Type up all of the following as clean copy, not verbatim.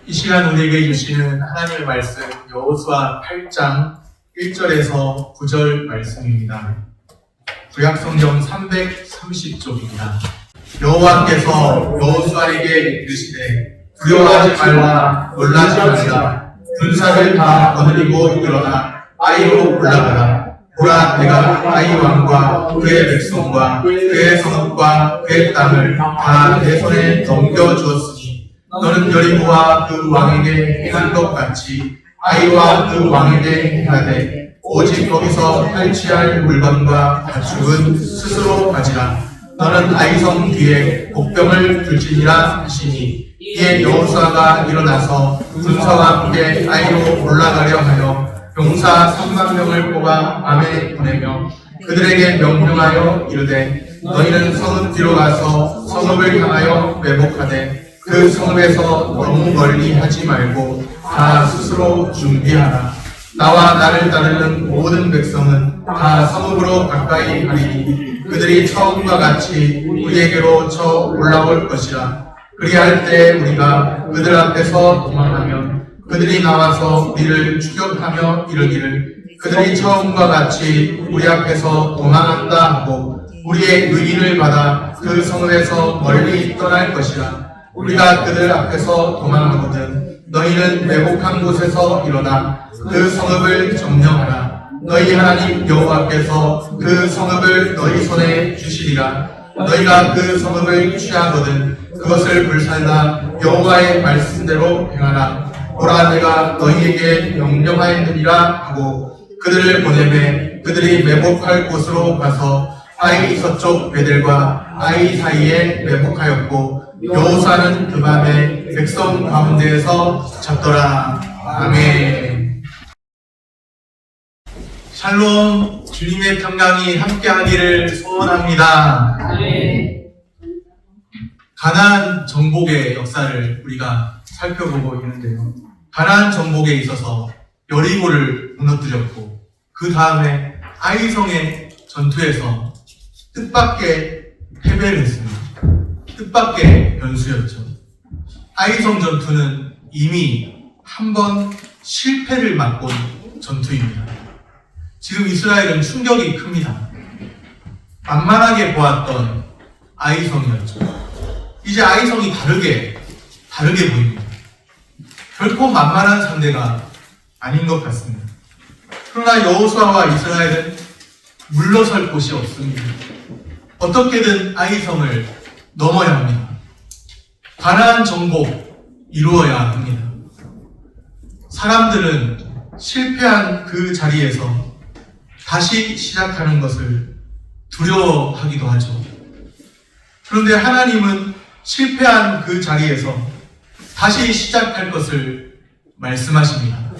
이 시간 우리에게 주시는 하나님의 말씀 여호수아 8장 1절에서 9절 말씀입니다. 구약성경 330쪽입니다. 여호와께서 여호수아에게 이르시되 두려워하지 말라 놀라지 말라 군사를 다 거느리고 일어나 아이로 올라가라. 보라 내가 아이 왕과 그의 백성과 그의 성읍과 그의 땅을 다 내 손에 넘겨주었으니 너는 여리고와 그 왕에게 행한 것 같이 아이와 그 왕에게 행하되 오직 거기서 탈취할 물건과 가축은 스스로 가지라. 너는 아이성 뒤에 복병을 둘지니라 하시니 이에 여호수아가 일어나서 군사와 함께 아이로 올라가려 하여 병사 3만 명을 뽑아 밤에 보내며 그들에게 명령하여 이르되 너희는 성읍 뒤로 가서 성읍을 향하여 매복하되 그 성읍에서 너무 멀리 하지 말고 다 스스로 준비하라. 나와 나를 따르는 모든 백성은 다 성읍으로 가까이 가리니 그들이 처음과 같이 우리에게로 쳐 올라올 것이라. 그리할 때 우리가 그들 앞에서 도망하면 그들이 나와서 우리를 추격하며 이르기를 그들이 처음과 같이 우리 앞에서 도망한다 하고 우리의 의인을 받아 그 성읍에서 멀리 떠날 것이라. 우리가 그들 앞에서 도망하거든 너희는 매복한 곳에서 일어나 그 성읍을 점령하라. 너희 하나님 여호와께서 그 성읍을 너희 손에 주시리라. 너희가 그 성읍을 취하거든 그것을 불살라 여호와의 말씀대로 행하라. 보라 내가 너희에게 명령하였느니라 하고 그들을 보내매 그들이 매복할 곳으로 가서 아이 서쪽 베델과 아이 사이에 매복하였고 여호수아는 그 밤에 백성 가운데에서 잤더라. 아멘. 샬롬. 주님의 평강이 함께하기를 소원합니다. 가나안 정복의 역사를 우리가 살펴보고 있는데요. 가나안 정복에 있어서 여리고를 무너뜨렸고 그 다음에 아이성의 전투에서 뜻밖의 패배를 했습니다. 뜻밖의 변수였죠. 아이성 전투는 이미 한 번 실패를 맛본 전투입니다. 지금 이스라엘은 충격이 큽니다. 만만하게 보았던 아이성이었죠. 이제 아이성이 다르게 보입니다. 결코 만만한 상대가 아닌 것 같습니다. 그러나 여호수아와 이스라엘은 물러설 곳이 없습니다. 어떻게든 아이성을 넘어야 합니다. 가나안 정복 이루어야 합니다. 사람들은 실패한 그 자리에서 다시 시작하는 것을 두려워하기도 하죠. 그런데 하나님은 실패한 그 자리에서 다시 시작할 것을 말씀하십니다.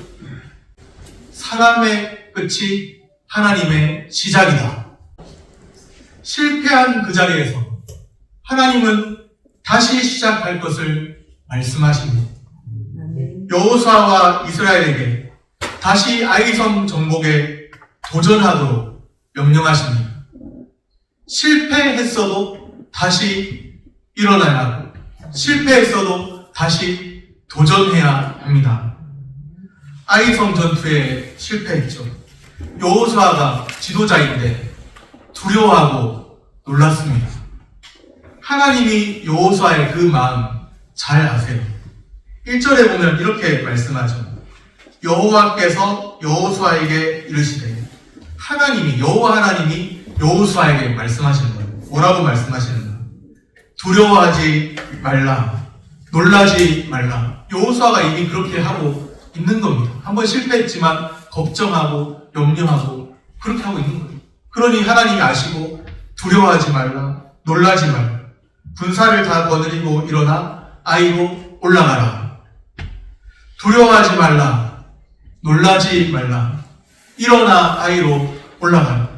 사람의 끝이 하나님의 시작이다. 실패한 그 자리에서 하나님은 다시 시작할 것을 말씀하십니다. 여호수아와 이스라엘에게 다시 아이성 정복에 도전하도록 명령하십니다. 실패했어도 다시 일어나야 하고 실패했어도 다시 도전해야 합니다. 아이성 전투에 실패했죠. 여호수아가 지도자인데 두려워하고 놀랐습니다. 하나님이 여호수아의 그 마음 잘 아세요. 1절에 보면 이렇게 말씀하죠. 여호와께서 여호수아에게 이르시되 여호와 하나님이 여호수아에게 말씀하시는 거예요. 뭐라고 말씀하시는 거예요? 두려워하지 말라. 놀라지 말라. 여호수아가 이미 그렇게 하고 있는 겁니다. 한번 실패했지만 걱정하고 염려하고 그렇게 하고 있는 거예요. 그러니 하나님이 아시고 두려워하지 말라. 놀라지 말라. 군사를 다 거느리고 일어나 아이로 올라가라. 두려워하지 말라. 놀라지 말라. 일어나 아이로 올라가라.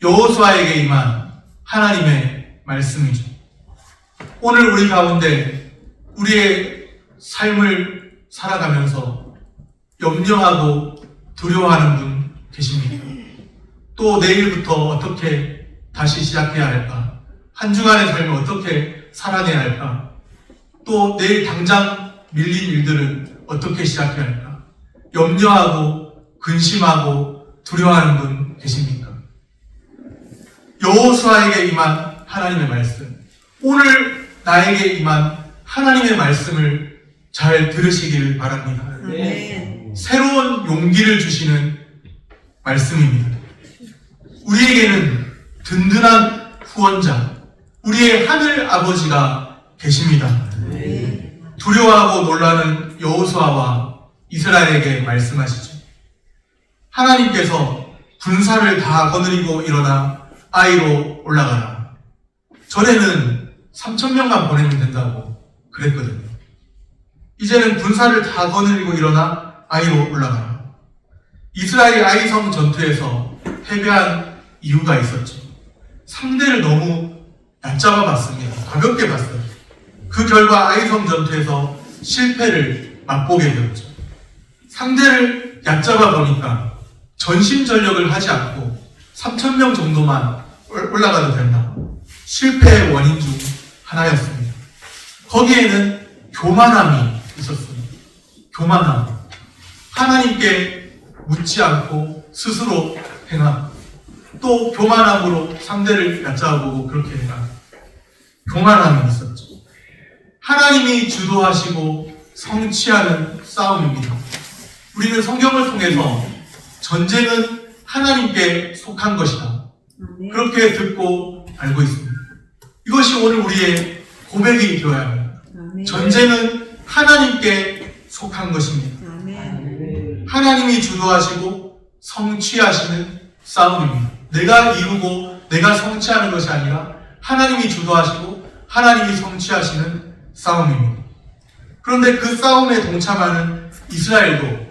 여호수아에게 임한 하나님의 말씀이죠. 오늘 우리 가운데 우리의 삶을 살아가면서 염려하고 두려워하는 분 계십니까? 또 내일부터 어떻게 다시 시작해야 할까? 한 주간의 삶을 어떻게 살아내야 할까? 또 내일 당장 밀린 일들은 어떻게 시작해야 할까? 염려하고 근심하고 두려워하는 분 계십니까? 여호수아에게 임한 하나님의 말씀, 오늘 나에게 임한 하나님의 말씀을 잘 들으시기를 바랍니다. 네. 새로운 용기를 주시는 말씀입니다. 우리에게는 든든한 후원자, 우리의 하늘 아버지가 계십니다. 네. 두려워하고 놀라는 여호수아와 이스라엘에게 말씀하시죠. 하나님께서 군사를 다 거느리고 일어나 아이로 올라가라. 전에는 3,000명만 보내면 된다고 그랬거든요. 이제는 군사를 다 거느리고 일어나 아이로 올라가라. 이스라엘이 아이성 전투에서 패배한 이유가 있었죠. 상대를 너무 얕잡아 봤습니다. 가볍게 봤어요. 그 결과 아이성 전투에서 실패를 맛보게 되었죠. 상대를 얕잡아 보니까 전심전력을 하지 않고 3,000명 정도만 올라가도 된다. 실패의 원인 중 하나였습니다. 거기에는 교만함이 있었습니다. 교만함. 하나님께 묻지 않고 스스로 행함. 또 교만함으로 상대를 얕잡아보고 그렇게 행함. 교만함이 있었죠. 하나님이 주도하시고 성취하는 싸움입니다. 우리는 성경을 통해서 전쟁은 하나님께 속한 것이다. 그렇게 듣고 알고 있습니다. 이것이 오늘 우리의 고백이 되어야 합니다. 전쟁은 하나님께 속한 것입니다. 하나님이 주도하시고 성취하시는 싸움입니다. 내가 이루고 내가 성취하는 것이 아니라 하나님이 주도하시고 하나님이 성취하시는 싸움입니다. 그런데 그 싸움에 동참하는 이스라엘도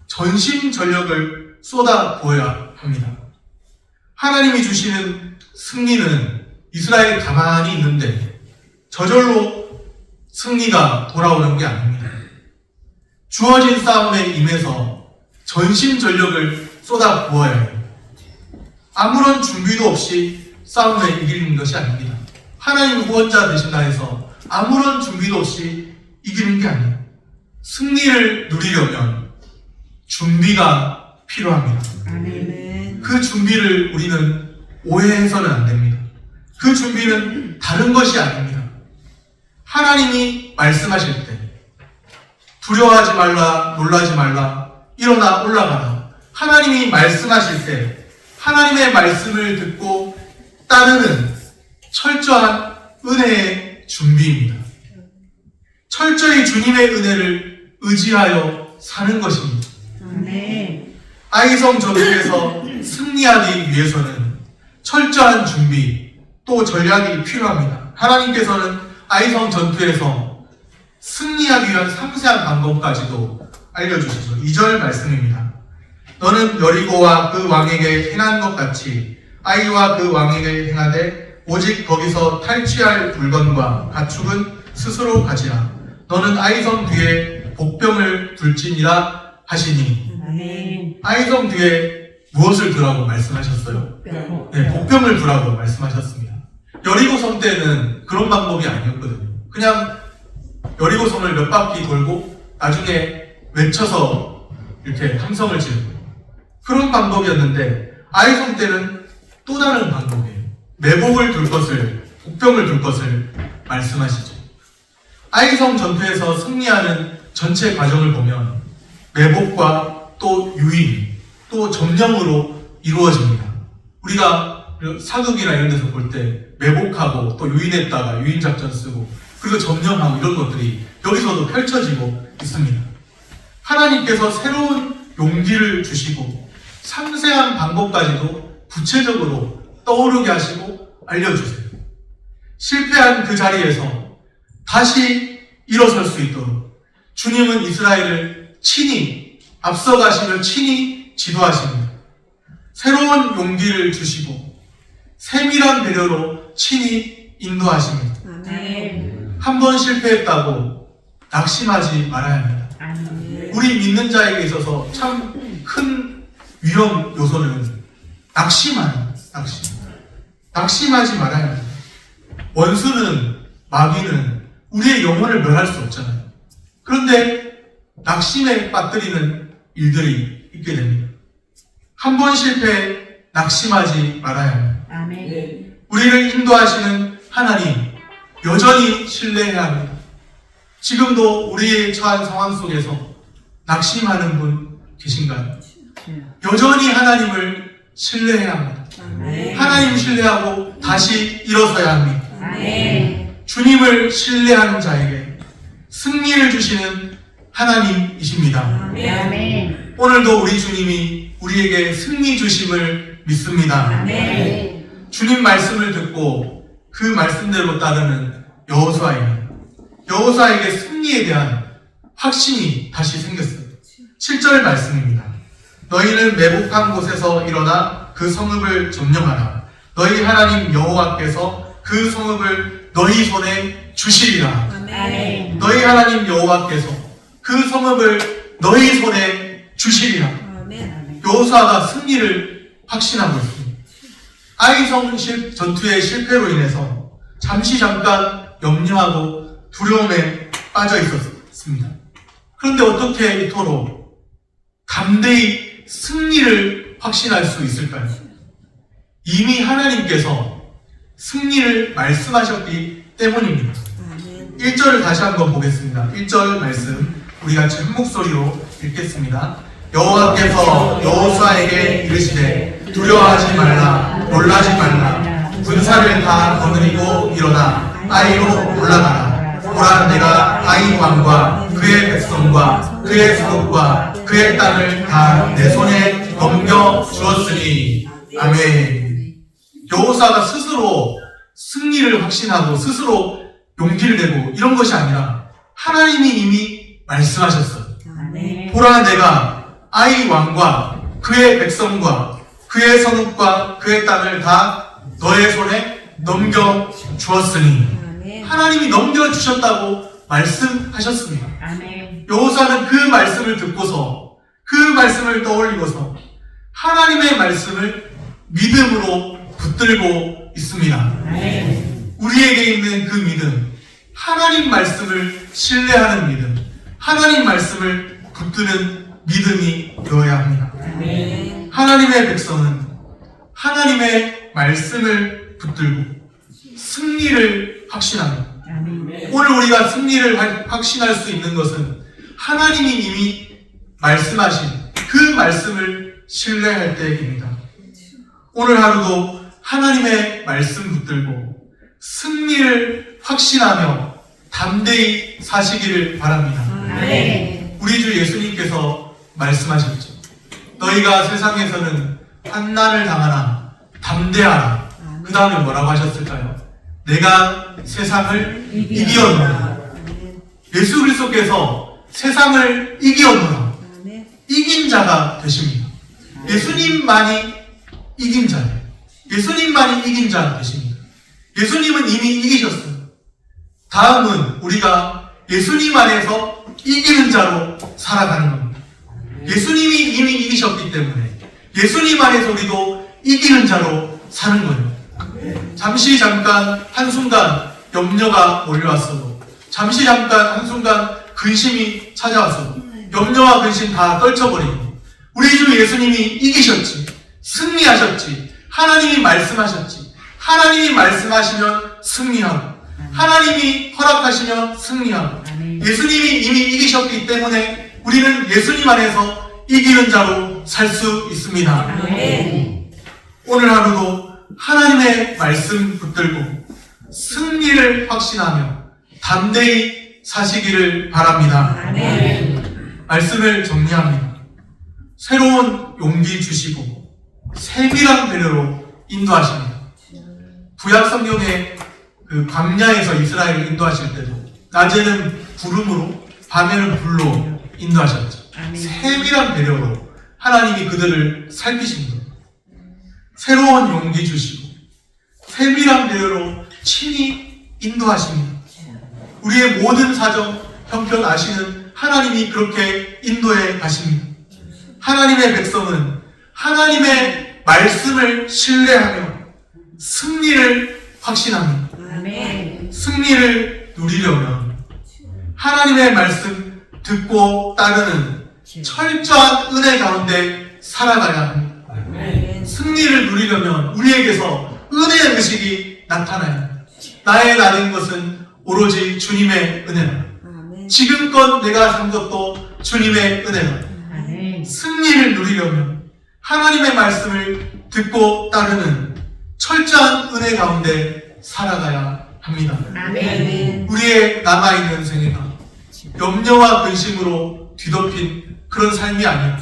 전심전력을 쏟아 부어야 합니다. 하나님이 주시는 승리는 이스라엘이 가만히 있는데 저절로 승리가 돌아오는 게 아닙니다. 주어진 싸움에 임해서 전심전력을 쏟아 부어야 해요. 아무런 준비도 없이 싸움에 이기는 것이 아닙니다. 하나님 후원자 되신다 해서 아무런 준비도 없이 이기는 게 아니에요. 승리를 누리려면 준비가 필요합니다. 그 준비를 우리는 오해해서는 안 됩니다. 그 준비는 다른 것이 아닙니다. 하나님이 말씀하실 때 두려워하지 말라, 놀라지 말라, 일어나 올라가라. 하나님이 말씀하실 때 하나님의 말씀을 듣고 따르는 철저한 은혜의 준비입니다. 철저히 주님의 은혜를 의지하여 사는 것입니다. 아이성 전투에서 승리하기 위해서는 철저한 준비 또 전략이 필요합니다. 하나님께서는 아이성 전투에서 승리하기 위한 상세한 방법까지도 알려주시죠. 2절 말씀입니다. 너는 여리고와 그 왕에게 행한 것 같이 아이와 그 왕에게 행하되 오직 거기서 탈취할 물건과 가축은 스스로 가지라. 너는 아이성 뒤에 복병을 둘지니라 하시니. 아이성 뒤에 무엇을 두라고 말씀하셨어요? 네, 복병을 두라고 말씀하셨습니다. 여리고성 때는 그런 방법이 아니었거든요. 그냥 여리고성을 몇 바퀴 돌고 나중에 외쳐서 이렇게 함성을 지르고 그런 방법이었는데 아이성 때는 또 다른 방법이에요. 매복을 둘 것을, 복병을 둘 것을 말씀하시죠. 아이성 전투에서 승리하는 전체 과정을 보면 매복과 또 유인, 또 점령으로 이루어집니다. 우리가 사극이나 이런 데서 볼 때 매복하고 또 유인했다가 유인작전 쓰고 그리고 점령하고 이런 것들이 여기서도 펼쳐지고 있습니다. 하나님께서 새로운 용기를 주시고 상세한 방법까지도 구체적으로 떠오르게 하시고 알려주세요. 실패한 그 자리에서 다시 일어설 수 있도록 주님은 이스라엘을 친히 앞서가시며 친히 지도하십니다. 새로운 용기를 주시고 세밀한 배려로 친히 인도하십니다. 한 번 실패했다고 낙심하지 말아야 합니다. 우리 믿는 자에게 있어서 참 큰 위험 요소는 낙심하지 말아야 합니다. 원수는, 마귀는 우리의 영혼을 멸할 수 없잖아요. 그런데 낙심에 빠뜨리는 일들이 있게 됩니다. 한 번 실패 낙심하지 말아야 합니다. 아멘. 우리를 인도하시는 하나님 여전히 신뢰해야 합니다. 지금도 우리의 처한 상황 속에서 낙심하는 분 계신가요? 여전히 하나님을 신뢰해야 합니다. 아멘. 하나님 신뢰하고 다시 일어서야 합니다. 아멘. 주님을 신뢰하는 자에게 승리를 주시는 하나님이십니다. 아멘. 오늘도 우리 주님이 우리에게 승리 주심을 믿습니다. 아멘. 주님 말씀을 듣고 그 말씀대로 따르는 여호수아입니다. 여호수아에게 승리에 대한 확신이 다시 생겼어요. 7절 말씀입니다. 너희는 매복한 곳에서 일어나 그 성읍을 점령하라. 너희 하나님 여호와께서 그 성읍을 너희 손에 주시리라. 아멘. 너희 하나님 여호와께서 그 성읍을 너희 손에 주시리라. 아멘. 여호수아가 승리를 확신하고 있습니다. 아이성 전투의 실패로 인해서 잠깐 염려하고 두려움에 빠져 있었습니다. 그런데 어떻게 이토록 담대히 승리를 확신할 수 있을까요? 이미 하나님께서 승리를 말씀하셨기 때문입니다. 1절을 다시 한번 보겠습니다. 1절 말씀 우리 같이 한 목소리로 읽겠습니다. 여호와께서 여호수아에게 이르시되 두려워하지 말라 놀라지 말라 군사를 다 거느리고 일어나 아이로 올라가라. 보라 내가 아이 왕과 그의 백성과 그의 성읍과 그의 땅을 다 내 손에 넘겨 주었으니. 아멘. 여호수아가 스스로 승리를 확신하고 스스로 용기를 내고 이런 것이 아니라 하나님이 이미 말씀하셨어요. 아멘. 보라 내가 아이 왕과 그의 백성과 그의 성읍과 그의 땅을 다 너의 손에 넘겨 주었으니. 아멘. 하나님이 넘겨주셨다고 말씀하셨습니다. 아멘. 여호수아는 그 말씀을 듣고서 그 말씀을 떠올리고서 하나님의 말씀을 믿음으로 붙들고 있습니다. 아멘. 우리에게 있는 그 믿음, 하나님 말씀을 신뢰하는 믿음, 하나님 말씀을 붙드는 믿음이 되어야 합니다. 아멘. 하나님의 백성은 하나님의 말씀을 붙들고 승리를 확신합니다. 아멘. 오늘 우리가 승리를 확신할 수 있는 것은 하나님이 이미 말씀하신 그 말씀을 신뢰할 때입니다. 오늘 하루도 하나님의 말씀 붙들고 승리를 확신하며 담대히 사시기를 바랍니다. 아멘. 우리 주 예수님께서 말씀하셨죠. 너희가 세상에서는 환난을 당하나 담대하라. 그 다음에 뭐라고 하셨을까요? 내가 세상을 이기었노라. 예수 그리스도께서 세상을 이기었노라. 이긴 자가 되십니다. 예수님만이 이긴 자예요. 예수님만이 이긴 자 되십니다. 예수님은 이미 이기셨어요. 다음은 우리가 예수님 안에서 이기는 자로 살아가는 겁니다. 예수님이 이미 이기셨기 때문에 예수님 안에서 우리도 이기는 자로 사는 거예요. 잠깐 한순간 염려가 몰려왔어도, 한순간 근심이 찾아왔어도 염려와 근심 다 떨쳐버리고 우리 주 예수님이 이기셨지, 승리하셨지, 하나님이 말씀하셨지, 하나님이 말씀하시면 승리하고 하나님이 허락하시면 승리하고 예수님이 이미 이기셨기 때문에 우리는 예수님 안에서 이기는 자로 살 수 있습니다. 오늘 하루도 하나님의 말씀 붙들고 승리를 확신하며 담대히 사시기를 바랍니다. 말씀을 정리합니다. 새로운 용기 주시고 세밀한 배려로 인도하십니다. 구약 성경의 그 광야에서 이스라엘을 인도하실 때도 낮에는 구름으로 밤에는 불로 인도하셨죠. 세밀한 배려로 하나님이 그들을 살피십니다. 새로운 용기 주시고 세밀한 배려로 친히 인도하십니다. 우리의 모든 사정 형편 아시는 하나님이 그렇게 인도해 가십니다. 하나님의 백성은 하나님의 말씀을 신뢰하며 승리를 확신합니다. 승리를 누리려면 하나님의 말씀 듣고 따르는 철저한 은혜 가운데 살아가야 합니다. 아멘. 승리를 누리려면 우리에게서 은혜의 의식이 나타나야 합니다. 나의 나된 것은 오로지 주님의 은혜다. 지금껏 내가 산 것도 주님의 은혜다. 아멘. 승리를 누리려면 하나님의 말씀을 듣고 따르는 철저한 은혜 가운데 살아가야 합니다. 아멘. 우리의 남아있는 생애가 염려와 근심으로 뒤덮인 그런 삶이 아니라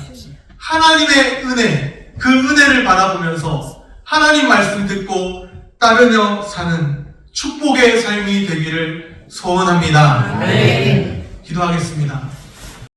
하나님의 은혜, 그 은혜를 바라보면서 하나님 말씀 듣고 따르며 사는 축복의 삶이 되기를 소원합니다. 아멘. 기도하겠습니다.